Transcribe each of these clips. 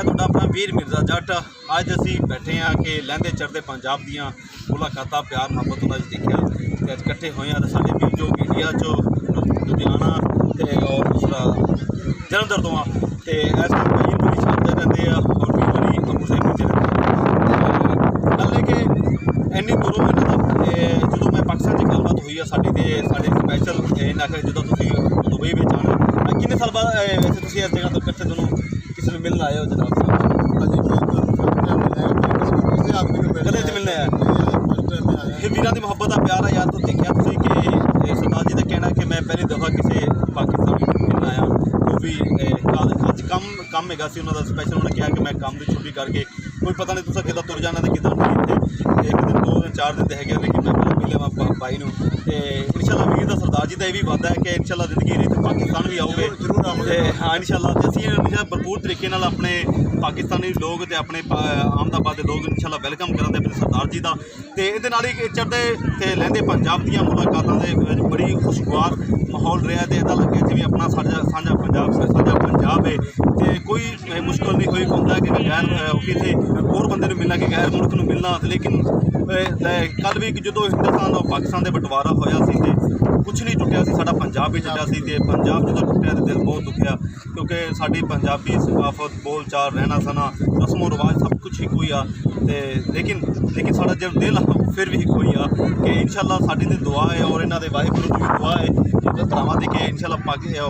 ਤੁਹਾਡਾ ਆਪਣਾ ਵੀਰ ਮਿਰਜ਼ਾ ਜੱਟ। ਅੱਜ ਅਸੀਂ ਬੈਠੇ ਹਾਂ ਕਿ ਲਹਿੰਦੇ ਚੜ੍ਹਦੇ ਪੰਜਾਬ ਦੀਆਂ ਮੁਲਾਕਾਤਾਂ ਪਿਆਰ ਮੁਹੱਬਤ ਉਹਨਾਂ 'ਚ ਦੇਖਿਆ ਤੇ ਅੱਜ ਇਕੱਠੇ ਹੋਏ ਹਾਂ। ਤੇ ਸਾਡੇ ਵੀਰ ਜੋ ਇੰਡੀਆ 'ਚੋਂ ਲੁਧਿਆਣਾ ਤੇ ਔਰ ਦੂਸਰਾ ਜਲੰਧਰ ਤੋਂ ਆ ਤੇ ਇਸ ਟਾਈਮ ਭਾਈ ਬੜੀ ਛਾਪਦੇ ਰਹਿੰਦੇ ਆ ਔਰ ਵੀ ਬੜੀ ਅੰਮ੍ਰਿਤਸਰ ਵਿੱਚ ਰਹਿੰਦੇ। ਗੱਲ ਹੈ ਕਿ ਇੰਨੀ ਦੂਰੋਂ ਇਹਨਾਂ ਦਾ ਜਦੋਂ ਮੈਂ ਪਾਕਿਸਤਾਨ 'ਚ ਗੱਲਬਾਤ ਹੋਈ ਆ ਸਾਡੀ ਤੇ ਸਾਡੇ ਸਪੈਸ਼ਲ ਇਹਨਾਂ ਆਖਿਆ ਜਦੋਂ ਤੁਸੀਂ ਦੁਬਈ ਵਿੱਚ ਆਉਣਾ ਕਿੰਨੇ ਸਾਲ ਬਾਅਦ ਵੈਸੇ ਤੁਸੀਂ ਇਸ ਜਗ੍ਹਾ ਤੋਂ ਇਕੱਠੇ ਦੋਨੋਂ ਕਿਸੇ ਨੂੰ ਮਿਲਣ ਆਏ ਹੋ ਜਨਾਬ? ਕਦੇ ਚ ਮਿਲਣੇ ਆਇਆ ਇਹ ਵੀਰਾਂ ਦੀ ਮੁਹੱਬਤ ਦਾ ਪਿਆਰ ਆ ਯਾਰ। ਤੋਂ ਦੇਖਿਆ ਤੁਸੀਂ ਕਿ ਸਰਦਾਰ ਜੀ ਦਾ ਕਹਿਣਾ ਕਿ ਮੈਂ ਪਹਿਲੀ ਦਫਾ ਕਿਸੇ ਪਾਕਿਸਤਾਨੀ ਨੂੰ ਮਿਲਣ ਆਇਆ ਉਹ ਵੀ ਅੱਜ ਕੰਮ ਹੈਗਾ ਸੀ ਉਹਨਾਂ ਦਾ ਸਪੈਸ਼ਲ। ਉਹਨਾਂ ਨੇ ਕਿਹਾ ਕਿ ਮੈਂ ਕੰਮ ਦੀ ਛੁੱਟੀ ਕਰਕੇ ਕੋਈ ਪਤਾ ਨਹੀਂ ਤੁਸੀਂ ਕਿੱਦਾਂ ਤੁਰ ਜਾਣਾ ਤੇ ਕਿੱਦਾਂ ਨਹੀਂ ਇੱਕ ਦਿਨ 2 ਦਿਨ 4 ਦਿਨ ਤੇ ਹੈਗੇ ਲੇਕਿਨ ਮੈਂ ਪਹਿਲਾਂ ਮਿਲਿਆ ਭਾਈ ਨੂੰ ਤੇ ਇਨਸ਼ਾਅੱਲਾ ਵੀਰ ਦਾ ਸਰਦਾਰ ਜੀ ਦਾ ਇਹ ਵੀ ਵਾਅਦਾ ਹੈ ਕਿ ਇਨਸ਼ਾਅੱਲਾ ਜ਼ਿੰਦਗੀ ਰਹੀ ਤੇ ਪਾਕਿਸਤਾਨ ਵੀ ਆਓਗੇ ਜ਼ਰੂਰ ਆਵਾਂਗੇ। ਤੇ ਹਾਂ ਇਨਸ਼ਾਅੱਲਾ ਤੇ ਅਸੀਂ ਭਰਪੂਰ ਤਰੀਕੇ ਨਾਲ ਆਪਣੇ ਪਾਕਿਸਤਾਨੀ ਲੋਕ ਤੇ ਆਪਣੇ ਅਹਿਮਦਾਬਾਦ ਦੇ ਲੋਕ ਇਨਸ਼ਾਅੱਲਾ ਵੈਲਕਮ ਕਰਾਂਗੇ ਆਪਣੇ ਸਰਦਾਰ ਜੀ ਦਾ। ਤੇ ਇਹਦੇ ਨਾਲ ਹੀ ਚੜ੍ਹਦੇ ਤੇ ਲਹਿੰਦੇ ਪੰਜਾਬ ਦੀਆਂ ਮੁਲਾਕਾਤਾਂ ਦੇ ਵਿੱਚ ਬੜੀ ਖੁਸ਼ਗਵਾਰ ਮਾਹੌਲ ਰਿਹਾ ਤੇ ਇੱਦਾਂ ਲੱਗਿਆ ਜਿਵੇਂ ਆਪਣਾ ਸਾਂਝਾ ਪੰਜਾਬ ਹੈ ਤੇ ਕੋਈ ਮੁਸ਼ਕਿਲ ਨਹੀਂ ਹੋਈ ਹੁੰਦਾ ਕਿ ਗੈਰ ਕਿਸੇ ਹੋਰ ਬੰਦੇ ਨੂੰ ਮਿਲਣਾ ਕਿ ਗੈਰ ਮੁਲਕ ਨੂੰ ਮਿਲਣਾ। ਲੇਕਿਨ ਕੱਲ੍ਹ ਵੀ ਜਦੋਂ ਹਿੰਦੁਸਤਾਨ ਔਰ ਪਾਕਿਸਤਾਨ ਦੇ ਬਟਵਾਰਾ ਹੋਇਆ ਸੀ ਤੇ ਕੁਛ ਨਹੀਂ ਟੁੱਟਿਆ ਸੀ, ਸਾਡਾ ਪੰਜਾਬ ਵੀ ਟੁੱਟਿਆ ਸੀ ਤੇ ਪੰਜਾਬ ਜਦੋਂ ਟੁੱਟਿਆ ਤੇ ਦਿਲ ਬਹੁਤ ਦੁਖਿਆ ਕਿਉਂਕਿ ਸਾਡੀ ਪੰਜਾਬੀ ਸਕਾਫਤ ਬੋਲ ਚਾਲ ਰਹਿਣਾ ਸਹਿਣਾ ਰਸਮੋ ਰਿਵਾਜ ਸਭ ਕੁਛ ਇੱਕੋ ਹੀ ਆ ਤੇ ਲੇਕਿਨ ਸਾਡਾ ਜੋ ਦਿਲ ਫਿਰ ਵੀ ਇੱਕੋ ਹੀ ਆ ਕਿ ਇਨਸ਼ਾਅੱਲਾ ਸਾਡੀ ਤੇ ਦੁਆ ਹੈ ਔਰ ਇਹਨਾਂ ਦੇ ਵਾਹਿਗੁਰੂ ਦੀ ਵੀ ਦੁਆ ਹੈ ਕਿ ਧਰਾਵਾਂ ਦੇ ਕੇ ਇਨਸ਼ਾਅੱਲਾ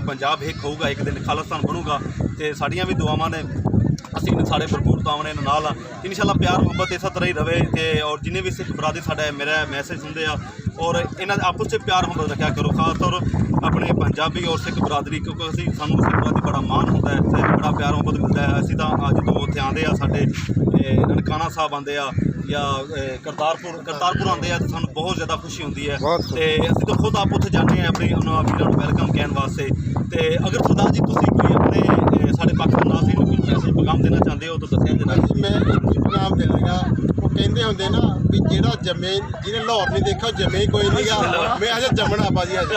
ਪੰਜਾਬ ਇੱਕ ਹੋਊਗਾ, ਇੱਕ ਦਿਨ ਖਾਲਿਸਤਾਨ ਬਣੂਗਾ ਤੇ ਸਾਡੀਆਂ ਵੀ ਦੁਆਵਾਂ ਨੇ ਅਸੀਂ ਸਾਡੇ ਭਰਪੂਰ ਤਾਵਨੇ ਨਾਲ ਇਨਸ਼ਾਅੱਲਾ ਪਿਆਰ ਮੁਹੱਬਤ ਇਸੇ ਤਰ੍ਹਾਂ ਹੀ ਰਵੇ ਤੇ ਔਰ ਜਿੰਨੇ ਵੀ ਸਿੱਖ ਬਰਾਦਰੀ ਸਾਡਾ ਮੇਰਾ ਮੈਸੇਜ ਸੁਣਦੇ ਆ ਔਰ ਇਹਨਾਂ ਦੇ ਆਪਸ 'ਚ ਪਿਆਰ ਮੁਹੱਬਤ ਰੱਖਿਆ ਕਰੋ ਖਾਸ ਤੌਰ ਆਪਣੇ ਪੰਜਾਬੀ ਔਰ ਸਿੱਖ ਬਰਾਦਰੀ ਕਿਉਂਕਿ ਸਾਨੂੰ ਸਿੱਖ ਬਰਾਦਰੀ ਬੜਾ ਮਾਣ ਹੁੰਦਾ ਹੈ ਤੇ ਬੜਾ ਪਿਆਰ ਮੁਹੱਬਤ ਮਿਲਦਾ ਹੈ। ਅਸੀਂ ਤਾਂ ਅੱਜ ਤੋਂ ਉੱਥੇ ਆਉਂਦੇ ਆ ਸਾਡੇ ਨਨਕਾਣਾ ਸਾਹਿਬ ਆਉਂਦੇ ਆ ਜਾਂ ਕਰਤਾਰਪੁਰ ਆਉਂਦੇ ਆ ਤਾਂ ਸਾਨੂੰ ਬਹੁਤ ਜ਼ਿਆਦਾ ਖੁਸ਼ੀ ਹੁੰਦੀ ਹੈ ਤੇ ਅਸੀਂ ਤਾਂ ਖੁਦ ਆਪ ਉੱਥੇ ਜਾਂਦੇ ਹਾਂ ਆਪਣੀ ਉਹਨਾਂ ਵੀਰਾਂ ਨੂੰ ਵੈਲਕਮ ਕਹਿਣ ਵਾਸਤੇ। ਤੇ ਅਗਰ ਸਰਦਾਰ ਜੀ ਤੁਸੀਂ ਕੋਈ ਆਪਣੇ ਸਾਡੇ ਪਾਕਿਸਤਾਨ ਨਾਜ਼ਰੀਨ ਨੂੰ ਕੋਈ ਮੈਸੇਜ ਪੈਗਾਮ ਦੇਣਾ ਚਾਹੁੰਦੇ ਹੋ ਤਾਂ ਦੱਸਿਆ ਜਨਾਬ। ਮੈਂ ਪੈਗਾਮ ਦੇਵਾਂਗਾ ਉਹ ਕਹਿੰਦੇ ਹੁੰਦੇ ਨਾ ਵੀ ਜਿਹੜਾ ਜੰਮੇ ਜਿਹਨੇ ਲਾਹੌਰ ਨਹੀਂ ਦੇਖਿਆ ਜੰਮੇ ਹੀ ਕੋਈ ਨਹੀਂ ਗਾ। ਮੈਂ ਅਜੇ ਜੰਮਣਾ ਭਾਜੀ ਅੱਜ।